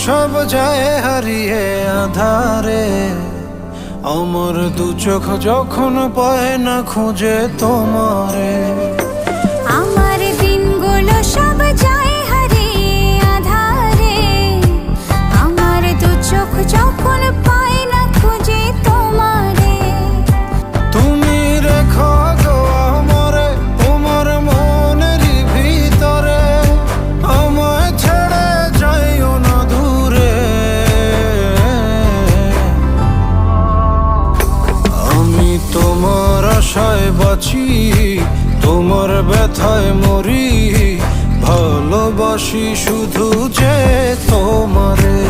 সব যায় হারিয়ে আধারে, আমার দু চোখ যখন পায় না খুঁজে তোমারে। আমার দিনগুলো সব যায় হারিয়ে আধারে, আমার দু চোখ যখন পায় না খুঁজে তোমারে। তুমি রেখো গো আমারে তোমার মনেরই ভিতরে, আমায় ছেড়ে যাইও না দূরে। আমি তোমার আশায় বাঁচি, তোমার ব্যথায় মরি, ভালোবাসি শুধু যে তোমারে।